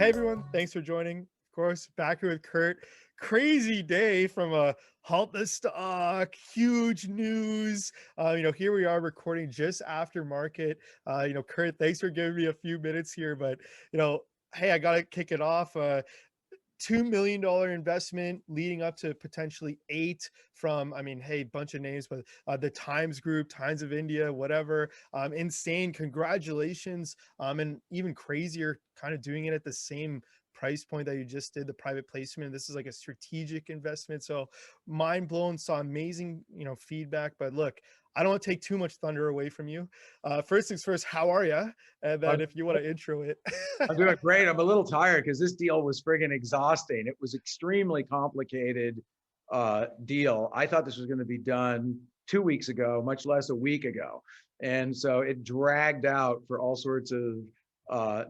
Hey everyone, thanks for joining. Of course, back here with Curt. Crazy day from a halt the stock, huge news. Here we are recording just after market. Curt, thanks for giving me a few minutes here, but hey, I gotta kick it off. $2 million investment leading up to potentially eight from, hey, bunch of names, but the Times Group, Times of India, whatever. Insane. Congratulations. And even crazier, kind of doing it at the same price point that you just did the private placement. This is like a strategic investment. So mind blown, saw amazing, feedback. But look, I don't want to take too much thunder away from you. First things first, how are you? And then if you want to intro it. I'm doing great. I'm a little tired because this deal was friggin' exhausting. It was extremely complicated deal. I thought this was going to be done 2 weeks ago, much less a week ago. And so it dragged out for all sorts of,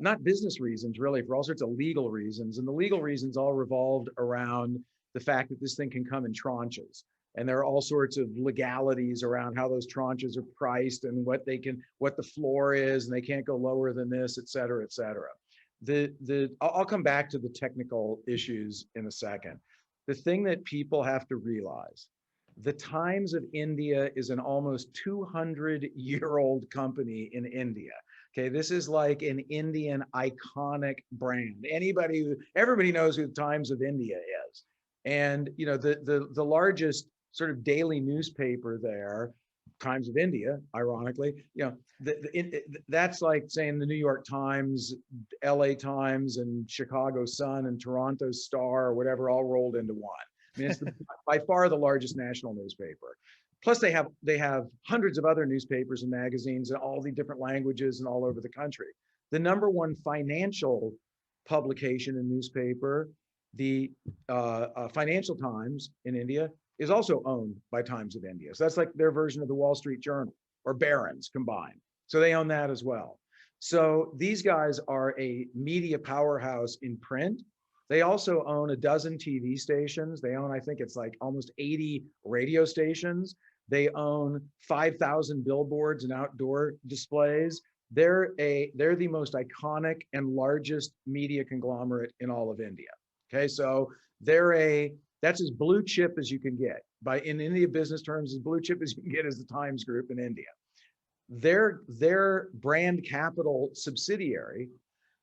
not business reasons, really, for all sorts of legal reasons. And the legal reasons all revolved around the fact that this thing can come in tranches. And there are all sorts of legalities around how those tranches are priced and what the floor is, and they can't go lower than this, et cetera, et cetera. I'll come back to the technical issues in a second. The thing that people have to realize, the Times of India is an almost 200-year-old company in India. Okay, this is like an Indian iconic brand. Everybody knows who the Times of India is. And the largest sort of daily newspaper there, Times of India, ironically, that's like saying the New York Times, LA Times, and Chicago Sun, and Toronto Star, or whatever, all rolled into one. I mean, it's by far the largest national newspaper. Plus, they have hundreds of other newspapers and magazines in all the different languages and all over the country. The number one financial publication and newspaper, the Financial Times in India, is also owned by Times of India. So that's like their version of the Wall Street Journal, or Barron's combined. So they own that as well. So these guys are a media powerhouse in print. They also own a dozen TV stations. They own, I think it's like almost 80 radio stations. They own 5,000 billboards and outdoor displays. They're the most iconic and largest media conglomerate in all of India. Okay, so that's as blue chip as you can get. In India business terms, as blue chip as you can get is the Times Group in India. Their brand capital subsidiary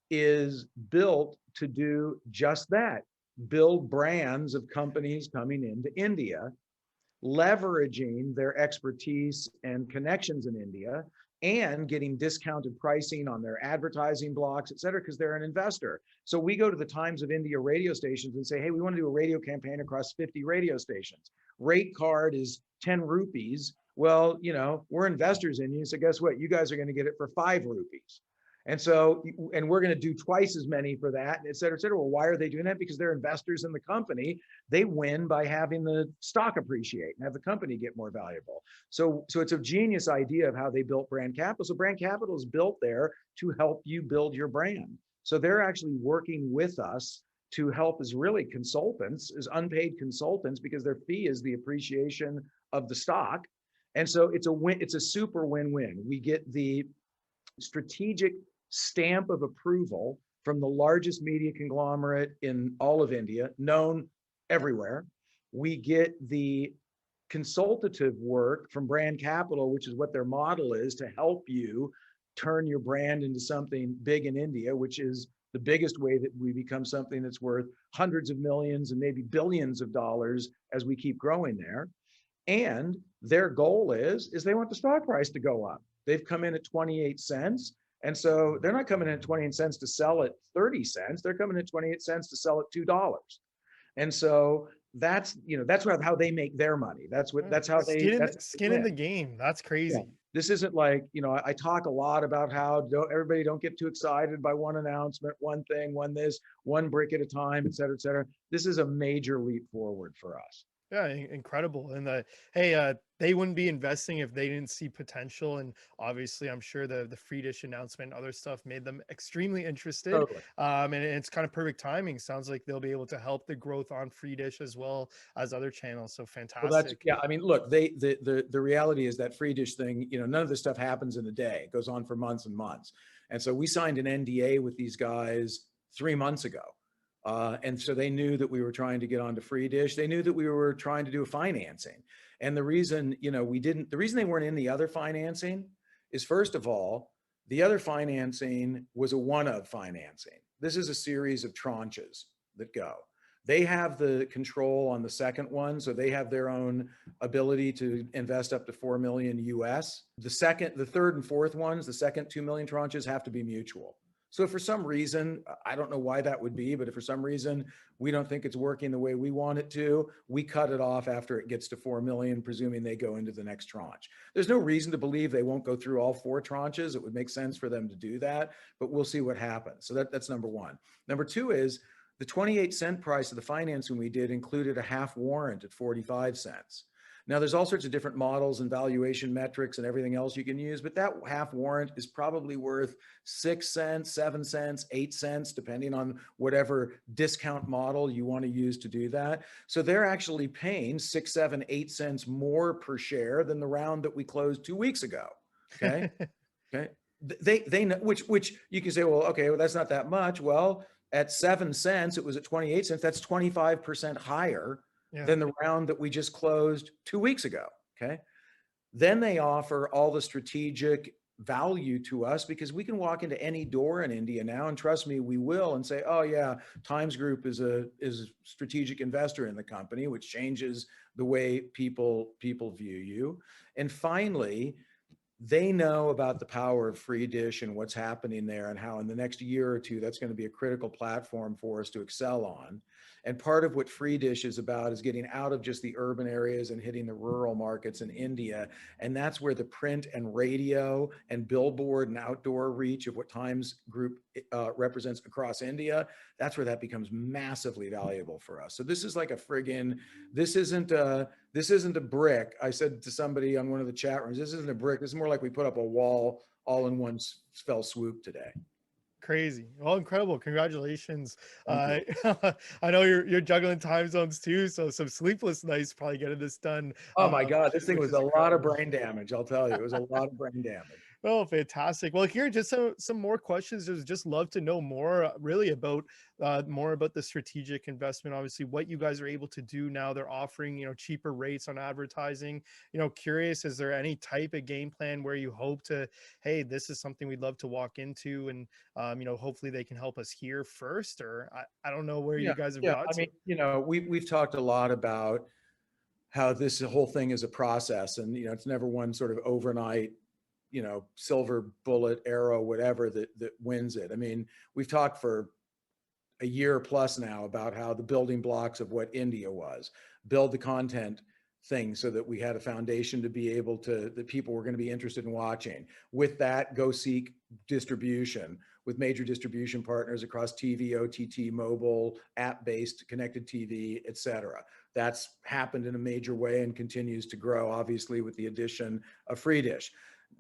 is built to do just that, build brands of companies coming into India, leveraging their expertise and connections in India, and getting discounted pricing on their advertising blocks, et cetera, because they're an investor. So we go to the Times of India radio stations and say, hey, we want to do a radio campaign across 50 radio stations. Rate card is 10 rupees. Well, we're investors in you. So guess what? You guys are going to get it for 5 rupees. And we're going to do twice as many for that, et cetera, et cetera. Well, why are they doing that? Because they're investors in the company. They win by having the stock appreciate and have the company get more valuable. So it's a genius idea of how they built brand capital. So brand capital is built there to help you build your brand. So they're actually working with us to help as really consultants, as unpaid consultants, because their fee is the appreciation of the stock. And so it's a super win-win. We get the strategic stamp of approval from the largest media conglomerate in all of India, known everywhere. We get the consultative work from brand capital, which is what their model is, to help you turn your brand into something big in India, which is the biggest way that we become something that's worth hundreds of millions and maybe billions of dollars as we keep growing there. And their goal is they want the stock price to go up. They've come in at 28 cents. And so they're not coming in at 28 cents to sell at 30 cents. They're coming in at 28 cents to sell at $2. And so that's how they make their money. That's how they skin in the game. That's crazy. Yeah. This isn't like, I talk a lot about how everybody don't get too excited by one announcement, one thing, one brick at a time, et cetera, et cetera. This is a major leap forward for us. Yeah, incredible. And they wouldn't be investing if they didn't see potential. And obviously, I'm sure the free dish announcement and other stuff made them extremely interested. Totally. And it's kind of perfect timing. Sounds like they'll be able to help the growth on free dish as well as other channels. So fantastic. Well, I mean, look, the reality is that free dish thing, none of this stuff happens in a day. It goes on for months and months. And so we signed an NDA with these guys 3 months ago. And so they knew that we were trying to get onto free dish. They knew that we were trying to do a financing. And the reason, the reason they weren't in the other financing is, first of all, the other financing was a one-of financing. This is a series of tranches that go. They have the control on the second one, so they have their own ability to invest up to 4 million US. The third and fourth ones, the second 2 million tranches have to be mutual. So if for some reason, I don't know why that would be, but if for some reason we don't think it's working the way we want it to, we cut it off after it gets to 4 million, presuming they go into the next tranche. There's no reason to believe they won't go through all 4 tranches. It would make sense for them to do that, but we'll see what happens. So that's number one. Number two is the 28-cent price of the financing we did included a half warrant at 45 cents. Now, there's all sorts of different models and valuation metrics and everything else you can use, but that half warrant is probably worth 6 cents, 7 cents, 8 cents, depending on whatever discount model you want to use to do that. So they're actually paying 6, 7, 8 cents more per share than the round that we closed 2 weeks ago. Okay. Okay. They know, which you can say, well, okay, well, that's not that much. Well, at 7 cents, it was at 28 cents. That's 25% higher than the round that we just closed 2 weeks ago. Okay. Then they offer all the strategic value to us because we can walk into any door in India now, and trust me, we will, and say, oh yeah, Times Group is a strategic investor in the company, which changes the way people view you. And finally, they know about the power of free dish and what's happening there, and how in the next year or two that's going to be a critical platform for us to excel on. And part of what free dish is about is getting out of just the urban areas and hitting the rural markets in India. And that's where the print and radio and billboard and outdoor reach of what Times Group represents across India, that's where that becomes massively valuable for us. So this is like a friggin', this isn't a brick. I said to somebody on one of the chat rooms, this isn't a brick. This is more like we put up a wall all in one fell swoop today. Crazy. Well, incredible. Congratulations. Thank you. I know you're juggling time zones too, so some sleepless nights probably getting this done. Oh my God, this thing Which was is a lot of incredible. brain damage. I'll tell you, it was a lot of brain damage. Oh, fantastic. Well, here, just some more questions. Just love to know more, really about more about the strategic investment. Obviously, what you guys are able to do now. They're offering, cheaper rates on advertising. Curious, is there any type of game plan where you hope to, hey, this is something we'd love to walk into, and hopefully they can help us here first, or I don't know where Yeah, you guys have yeah. got I to. mean, we've talked a lot about how this whole thing is a process, and it's never one sort of overnight, silver bullet arrow, whatever that wins it. I mean, we've talked for a year plus now about how the building blocks of what India was, build the content thing so that we had a foundation to be able to, that people were going to be interested in watching. With that, go seek distribution with major distribution partners across TV, OTT, mobile, app-based, connected TV, et cetera. That's happened in a major way and continues to grow, obviously, with the addition of free dish.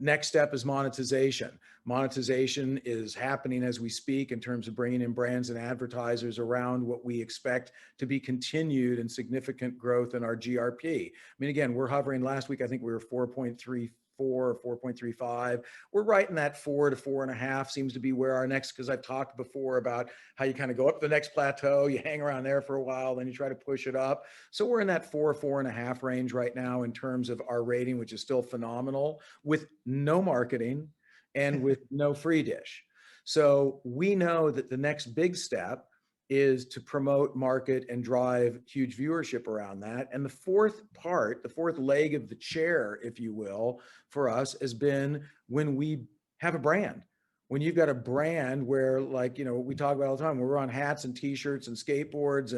Next step is monetization. Monetization is happening as we speak in terms of bringing in brands and advertisers around what we expect to be continued and significant growth in our GRP. I mean, again, we're hovering, last week, I think we were 4.34 or 4.35. We're right in that 4 to 4.5 seems to be where our next, because I've talked before about how you kind of go up the next plateau, you hang around there for a while, then you try to push it up. So we're in that 4.5 range right now in terms of our rating, which is still phenomenal, with no marketing and with no free dish. So we know that the next big step is to promote, market, and drive huge viewership around that. And the fourth part, the fourth leg of the chair, if you will, for us has been when we have a brand. When you've got a brand where, like, we talk about all the time, we're on hats and t-shirts and skateboards,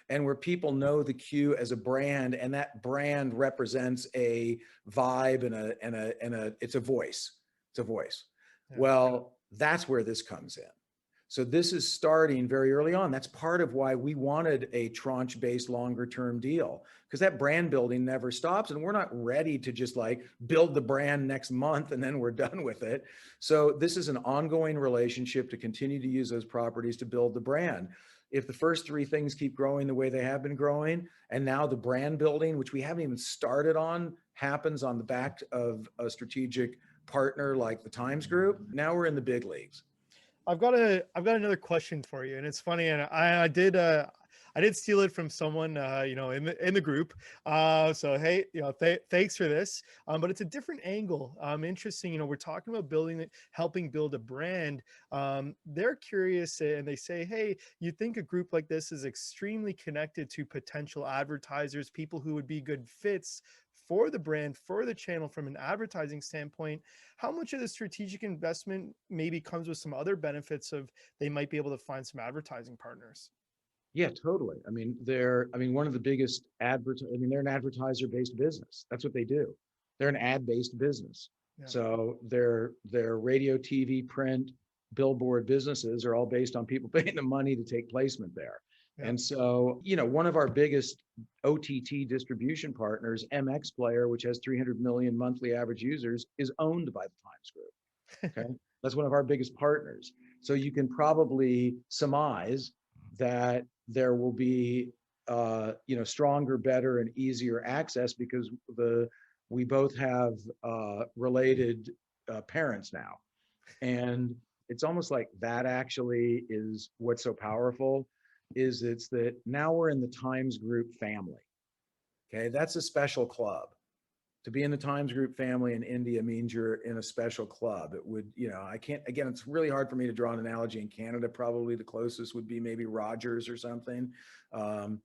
and where people know the Q as a brand, and that brand represents a vibe and it's a voice. It's a voice. Yeah. Well, that's where this comes in. So this is starting very early on. That's part of why we wanted a tranche-based longer-term deal, because that brand building never stops, and we're not ready to just like build the brand next month and then we're done with it. So this is an ongoing relationship to continue to use those properties to build the brand. If the first 3 things keep growing the way they have been growing, and now the brand building, which we haven't even started on, happens on the back of a strategic partner like the Times Group, now we're in the big leagues. I've got another question for you, and it's funny, and I did steal it from someone, in the group. So hey, thanks for this. But it's a different angle. Interesting. We're talking about helping build a brand. They're curious, and they say, hey, you think a group like this is extremely connected to potential advertisers, people who would be good fits for the brand, for the channel from an advertising standpoint. How much of the strategic investment maybe comes with some other benefits of they might be able to find some advertising partners? Yeah, totally. One of the biggest they're an advertiser-based business. That's what they do. They're an ad-based business. Yeah. So their radio, TV, print, billboard businesses are all based on people paying the money to take placement there. Yeah. And so, one of our biggest OTT distribution partners, MX Player, which has 300 million monthly average users, is owned by the Times Group. Okay. That's one of our biggest partners. So you can probably surmise that there will be stronger, better, and easier access because we both have related parents now, and it's almost like that actually is what's so powerful. It's that now we're in the Times Group family. Okay, that's a special club. To be in the Times Group family in India means you're in a special club. It would, I can't, again, it's really hard for me to draw an analogy. In Canada, probably the closest would be maybe Rogers or something. That's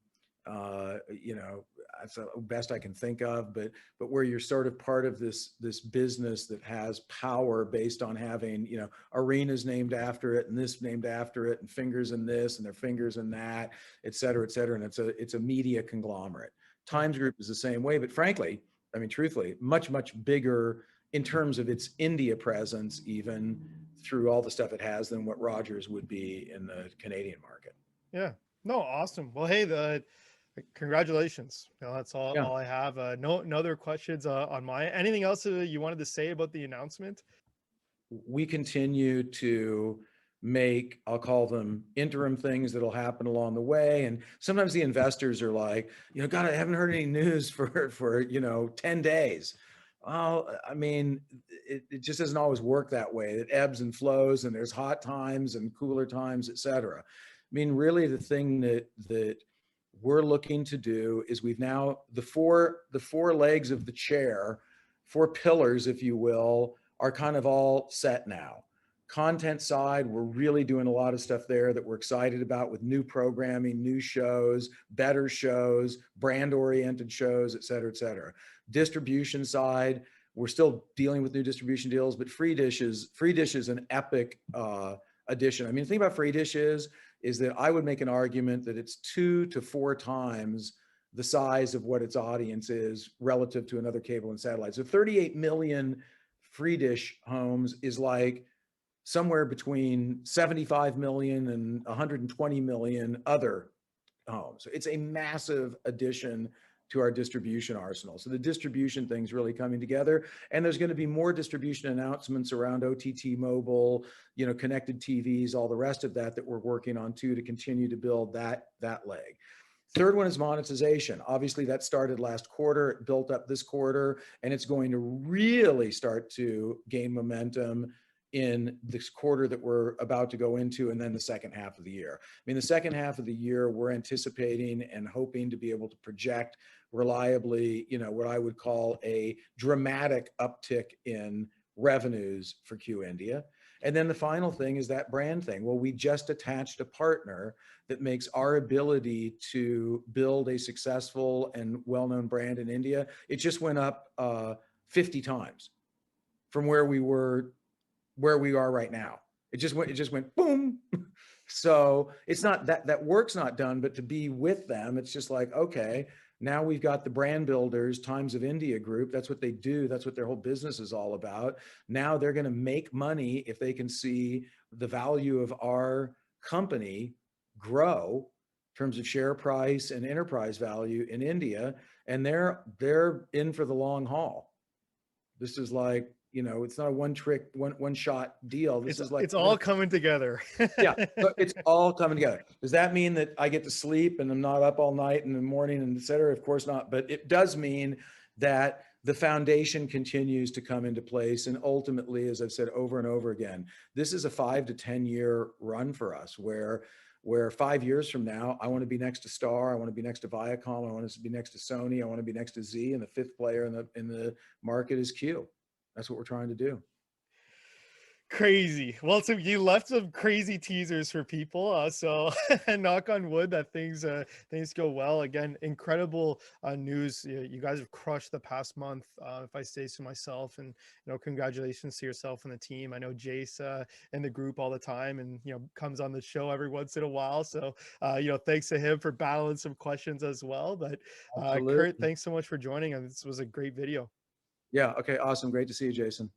the best I can think of, but where you're sort of part of this business that has power based on having, arenas named after it and this named after it and fingers in this and their fingers in that, et cetera, et cetera. And it's a media conglomerate. Times Group is the same way, but frankly, truthfully, much, much bigger in terms of its India presence, even through all the stuff it has, than what Rogers would be in the Canadian market. Yeah. No, awesome. Well, hey, congratulations. That's all, Yeah. all I have. No other questions on my, anything else you wanted to say about the announcement? We continue to make, I'll call them interim things that'll happen along the way. And sometimes the investors are like, God, I haven't heard any news for 10 days. Well, it just doesn't always work that way. It ebbs and flows, and there's hot times and cooler times, et cetera. Really the thing that we're looking to do is we've now, the four legs of the chair, four pillars, if you will, are kind of all set now. Content side, we're really doing a lot of stuff there that we're excited about with new programming, new shows, better shows, brand-oriented shows, et cetera, et cetera. Distribution side, we're still dealing with new distribution deals, but Free Dish is an epic addition. The thing about Free Dish is that I would make an argument that it's 2 to 4 times the size of what its audience is relative to another cable and satellite. So 38 million Free Dish homes is like somewhere between 75 million and 120 million other homes. So it's a massive addition to our distribution arsenal. So the distribution thing's really coming together, and there's going to be more distribution announcements around OTT mobile, connected TVs, all the rest of that we're working on too, to continue to build that leg. Third one is monetization. Obviously that started last quarter, it built up this quarter, and it's going to really start to gain momentum in this quarter that we're about to go into, and then the second half of the year. The second half of the year, we're anticipating and hoping to be able to project reliably, what I would call a dramatic uptick in revenues for QYOU India. And then the final thing is that brand thing. Well, we just attached a partner that makes our ability to build a successful and well-known brand in India, it just went up 50 times from where we are right now. It just went boom. So it's not that work's not done, but to be with them, it's just like, okay, now we've got the brand builders, Times of India Group. That's what they do. That's what their whole business is all about. Now they're going to make money if they can see the value of our company grow in terms of share price and enterprise value in India. And they're in for the long haul. This is like, it's not a one shot deal. This is like, it's all coming together. Yeah, so it's all coming together. Does that mean that I get to sleep and I'm not up all night in the morning and et cetera? Of course not. But it does mean that the foundation continues to come into place. And ultimately, as I've said over and over again, this is a 5 to 10 year run for us where 5 years from now, I want to be next to Star, I want to be next to Viacom, I want to be next to Sony, I want to be next to Z, and the fifth player in the market is Q. That's what we're trying to do. Crazy. Well, so you left some crazy teasers for people. So knock on wood that things go well. Again, incredible news. You guys have crushed the past month. If I say so myself, and congratulations to yourself and the team. I know Jace in the group all the time, and comes on the show every once in a while. So thanks to him for battling some questions as well. But Kurt, Absolutely. thanks so much for joining us. This was a great video. Yeah. Okay. Awesome. Great to see you, Jason.